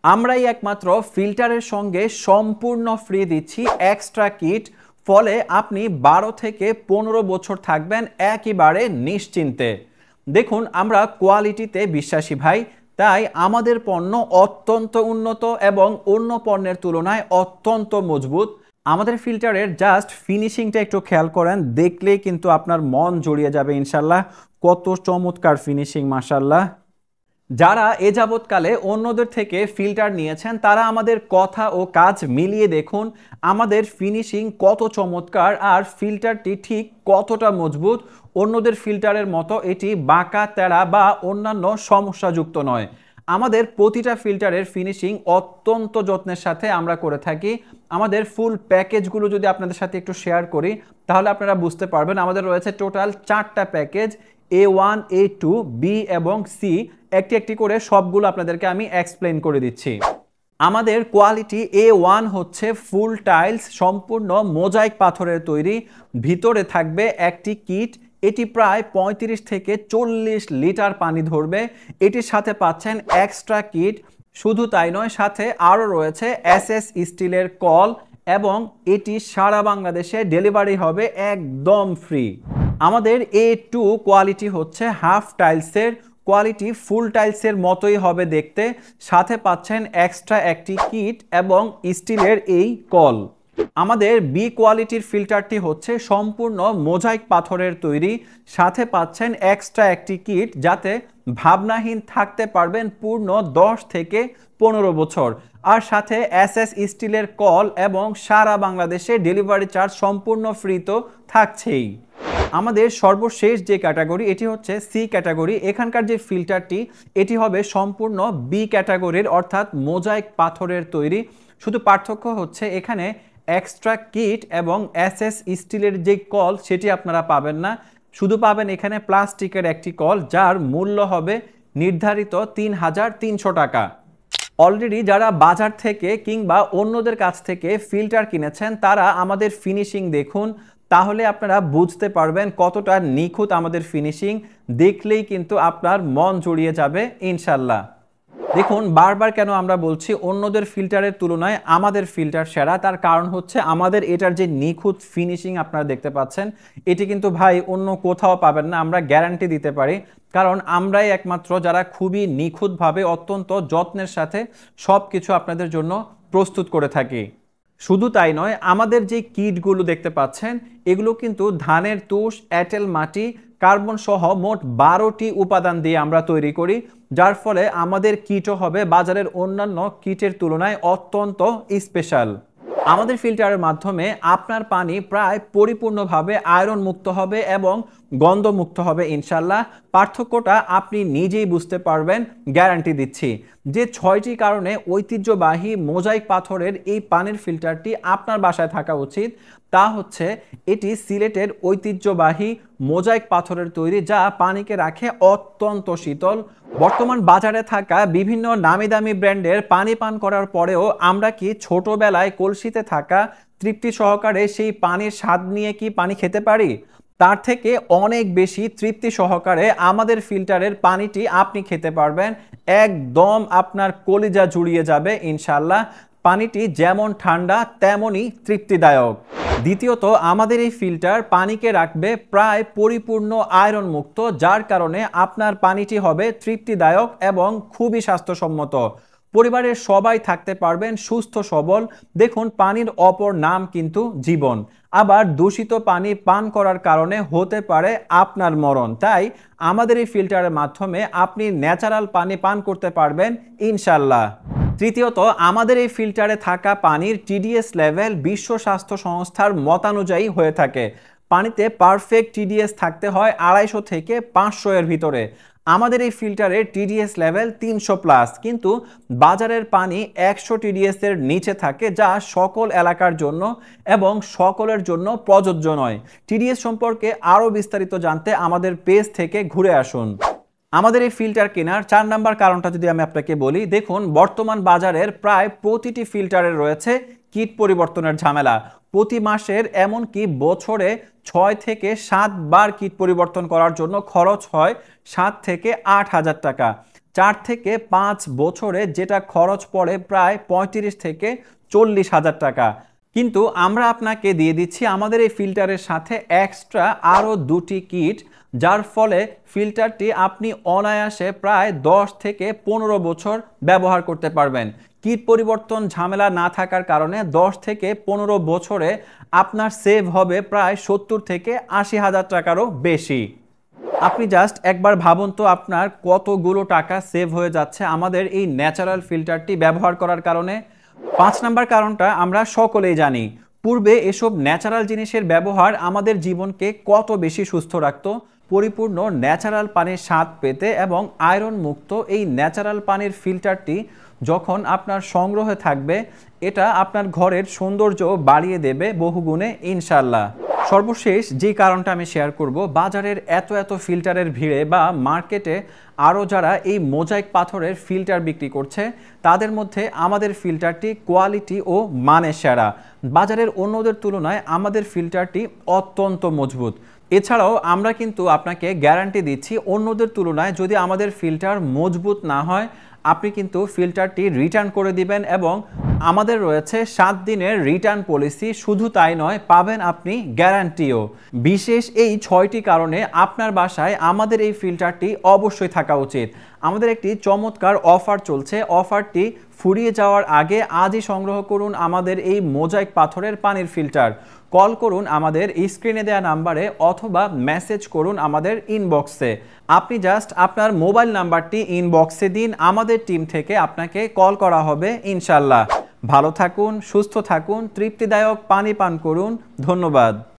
আমরাই একমাত্র ফিল্টারের সঙ্গে সম্পূর্ণ ফ্রি দিচ্ছি এক্সট্রা কিট। ফলে আপনি 12 থেকে 15 বছর থাকবেন একেবারে নিশ্চিন্তে। দেখুন, আমরা কোয়ালিটিতে বিশ্বাসী ভাই, তাই আমাদের পণ্য অত্যন্ত উন্নত এবং অন্য পণ্যের তুলনায় অত্যন্ত মজবুত। আমাদের ফিল্টারের জাস্ট ফিনিশিংটা একটু খেয়াল করেন, দেখলেই কিন্তু আপনার মন জড়িয়ে যাবে ইনশাল্লাহ। কত চমৎকার ফিনিশিং, মাশাল্লাহ। যারা এ যাবৎকালে অন্যদের থেকে ফিল্টার নিয়েছেন তারা আমাদের কথা ও কাজ মিলিয়ে দেখুন আমাদের ফিনিশিং কত চমৎকার, আর ফিল্টারটি ঠিক কতটা মজবুত। অন্যদের ফিল্টারের মতো এটি বাঁকা তেড়া বা অন্যান্য সমস্যাযুক্ত নয়। আমাদের প্রতিটা ফিল্টারের ফিনিশিং অত্যন্ত যত্নের সাথে আমরা করে থাকি। আমাদের ফুল প্যাকেজগুলো যদি আপনাদের সাথে একটু শেয়ার করি তাহলে আপনারা বুঝতে পারবেন। আমাদের রয়েছে টোটাল 4টা প্যাকেজ, A1, A2, B এবং C। একটি একটি করে সবগুলো আপনাদেরকে আমি এক্সপ্লেন করে দিচ্ছি। আমাদের কোয়ালিটি A1 হচ্ছে ফুল টাইলস, সম্পূর্ণ মোজাইক পাথরের তৈরি। ভিতরে থাকবে একটি কিট, এটি প্রায় 35 থেকে 40 লিটার পানি ধরবে। এটির সাথে পাচ্ছেন এক্সট্রা কিট। শুধু তাই নয়, সাথে আরও রয়েছে SS স্টিলের কল এবং এটি সারা বাংলাদেশে ডেলিভারি হবে একদম ফ্রি। আমাদের A2 কোয়ালিটি হচ্ছে হাফ টাইলসের কোয়ালিটি, ফুল টাইলসের মতোই হবে দেখতে। সাথে পাচ্ছেন এক্সট্রা একটি কিট এবং স্টিলের এই কল। আমাদের বি কোয়ালিটির ফিল্টারটি হচ্ছে সম্পূর্ণ মোজাইক পাথরের তৈরি। সাথে পাচ্ছেন এক্সট্রা একটি কিট, যাতে ভাবনাহীন থাকতে পারবেন পূর্ণ 10 থেকে 15 বছর। আর সাথে SS স্টিলের কল এবং সারা বাংলাদেশে ডেলিভারি চার্জ সম্পূর্ণ ফ্রি তো থাকছেই। আমাদের সর্বশেষ যে ক্যাটাগরি এটি হচ্ছে সি ক্যাটাগরি। এখানকার যে ফিল্টারটি এটি হবে সম্পূর্ণ বি ক্যাটাগরির, অর্থাৎ মোজাইক পাথরের তৈরি। শুধু পার্থক্য হচ্ছে এখানে এক্সট্রা কিট এবং SS স্টিলের যে কল সেটি আপনারা পাবেন না। শুধু পাবেন এখানে প্লাস্টিকের একটি কল, যার মূল্য হবে নির্ধারিত 3300 টাকা। অলরেডি যারা বাজার থেকে কিংবা অন্যদের কাছ থেকে ফিল্টার কিনেছেন তারা আমাদের ফিনিশিং দেখুন, তাহলে আপনারা বুঝতে পারবেন কতটা নিখুঁত আমাদের ফিনিশিং। দেখলেই কিন্তু আপনার মন জড়িয়ে যাবে ইনশাল্লাহ। দেখুন, বারবার কেন আমরা বলছি অন্যদের ফিল্টারের তুলনায় আমাদের ফিল্টার সেরা, তার কারণ হচ্ছে আমাদের এটার যে নিখুঁত ফিনিশিং আপনারা দেখতে পাচ্ছেন, এটি কিন্তু ভাই অন্য কোথাও পাবেন না, আমরা গ্যারান্টি দিতে পারি। কারণ আমরাই একমাত্র যারা খুবই নিখুঁতভাবে অত্যন্ত যত্নের সাথে সব কিছু আপনাদের জন্য প্রস্তুত করে থাকি। শুধু তাই নয়, আমাদের যে কিটগুলো দেখতে পাচ্ছেন এগুলো কিন্তু ধানের তুষ, এঁটেল মাটি, কার্বন সহ মোট 12টি উপাদান দিয়ে আমরা তৈরি করি, যার ফলে আমাদের কিটও হবে বাজারের অন্যান্য কিটের তুলনায় অত্যন্ত স্পেশাল। আমাদের ফিল্টারের মাধ্যমে আপনার পানি প্রায় পরিপূর্ণভাবে আয়রন মুক্ত হবে এবং গন্ধমুক্ত হবে ইনশাল্লাহ। পার্থক্যটা আপনি নিজেই বুঝতে পারবেন, গ্যারান্টি দিচ্ছি। যে 6টি কারণে ঐতিহ্যবাহী মোজাইক পাথরের এই পানির ফিল্টারটি আপনার বাসায় থাকা উচিত, তা হচ্ছে এটি সিলেটের ঐতিহ্যবাহী মোজাইক পাথরের তৈরি, যা পানিকে রাখে অত্যন্ত শীতল। বর্তমান বাজারে থাকা বিভিন্ন নামি দামি ব্র্যান্ডের পানি পান করার পরেও আমরা কি ছোটবেলায় কলসিতে থাকা তৃপ্তি সহকারে সেই পানির স্বাদ নিয়ে কি পানি খেতে পারি? তার থেকে অনেক বেশি তৃপ্তি সহকারে আমাদের ফিল্টারের পানিটি আপনি খেতে পারবেন, একদম আপনার কলিজা জুড়িয়ে যাবে ইনশাল্লাহ। পানিটি যেমন ঠান্ডা তেমনই তৃপ্তিদায়ক। দ্বিতীয়ত, আমাদের এই ফিল্টার পানিকে রাখবে প্রায় পরিপূর্ণ আয়রন মুক্ত, যার কারণে আপনার পানিটি হবে তৃপ্তিদায়ক এবং খুবই স্বাস্থ্যসম্মত। পরিবারের সবাই থাকতে পারবেন সুস্থ সবল। দেখুন, পানির অপর নাম কিন্তু জীবন। আবার দূষিত পানি পান করার কারণে হতে পারে আপনার মরণ। তাই আমাদের এই ফিল্টারের মাধ্যমে আপনি ন্যাচারাল পানি পান করতে পারবেন ইনশাল্লাহ। তৃতীয়ত, আমাদের এই ফিল্টারে থাকা পানির TDS লেভেল বিশ্ব স্বাস্থ্য সংস্থার মতানুযায়ী হয়ে থাকে। পানিতে পারফেক্ট TDS থাকতে হয় 250 থেকে 500 এর ভিতরে। আমাদের এই ফিল্টারের TDS লেভেল 300+, কিন্তু বাজারের পানি 100 TDS এর নিচে থাকে, যা সকল এলাকার জন্য এবং সকলের জন্য প্রযোজ্য নয়। TDS সম্পর্কে আরও বিস্তারিত জানতে আমাদের পেজ থেকে ঘুরে আসুন। আমাদের এই ফিল্টার কেনার 4 নাম্বার কারণটা যদি আমি আপনাকে বলি, দেখুন, বর্তমান বাজারের প্রায় প্রতিটি ফিল্টারের রয়েছে কিট পরিবর্তনের ঝামেলা। প্রতি মাসের এমনকি বছরে 6 থেকে 7 বার কিট পরিবর্তন করার জন্য খরচ হয় 7 থেকে 8 হাজার টাকা। 4 থেকে 5 বছরে যেটা খরচ পড়ে প্রায় 35 থেকে 40,000 টাকা। কিন্তু আমরা আপনাকে দিয়ে দিচ্ছি আমাদের এই ফিল্টারের সাথে এক্সট্রা আরও 2টি কিট, যার ফলে ফিল্টারটি আপনি অনায়াসে প্রায় 10 থেকে 15 বছর ব্যবহার করতে পারবেন। কিট পরিবর্তন ঝামেলা না থাকার কারণে 10 থেকে 15 বছরে আপনার সেভ হবে প্রায় 70 থেকে 80,000 টাকারও বেশি। আপনি জাস্ট একবার ভাবুন তো আপনার কতগুলো টাকা সেভ হয়ে যাচ্ছে আমাদের এই ন্যাচারাল ফিল্টারটি ব্যবহার করার কারণে। 5 নাম্বার কারণটা আমরা সকলেই জানি, পূর্বে এসব ন্যাচারাল জিনিসের ব্যবহার আমাদের জীবনকে কত বেশি সুস্থ রাখত। পরিপূর্ণ ন্যাচারাল পানির স্বাদ পেতে এবং আয়রন মুক্ত এই ন্যাচারাল পানির ফিল্টারটি যখন আপনার সংগ্রহে থাকবে, এটা আপনার ঘরের সৌন্দর্য বাড়িয়ে দেবে বহুগুণে ইনশাল্লাহ। সর্বশেষ যে কারণটা আমি শেয়ার করব, বাজারের এত ফিল্টারের ভিড়ে বা মার্কেটে আরও যারা এই মোজাইক পাথরের ফিল্টার বিক্রি করছে, তাদের মধ্যে আমাদের ফিল্টারটি কোয়ালিটি ও মানে সেরা। বাজারের অন্যদের তুলনায় আমাদের ফিল্টারটি অত্যন্ত মজবুত। এছাড়াও আমরা কিন্তু আপনাকে গ্যারান্টি দিচ্ছি, অন্যদের তুলনায় যদি আমাদের ফিল্টার মজবুত না হয়, আপনি কিন্তু ফিল্টারটি রিটার্ন করে দিবেন এবং আমাদের রয়েছে 7 দিনের রিটার্ন পলিসি। শুধু তাই নয়, পাবেন আপনি গ্যারান্টিও। বিশেষ এই 6টি কারণে আপনার বাসায় আমাদের এই ফিল্টারটি অবশ্যই থাকা উচিত। আমাদের একটি চমৎকার অফার চলছে। অফারটি ফুরিয়ে যাওয়ার আগে আজই সংগ্রহ করুন আমাদের এই মোজাইক পাথরের পানির ফিল্টার। কল করুন আমাদের স্ক্রিনে দেওয়া নাম্বারে অথবা মেসেজ করুন আমাদের ইনবক্সে। আপনি জাস্ট আপনার মোবাইল নাম্বারটি ইনবক্সে দিন, আমাদের টিম থেকে আপনাকে কল করা হবে ইনশাল্লাহ। ভালো থাকুন, সুস্থ থাকুন, তৃপ্তিদায়ক পানি পান করুন। ধন্যবাদ।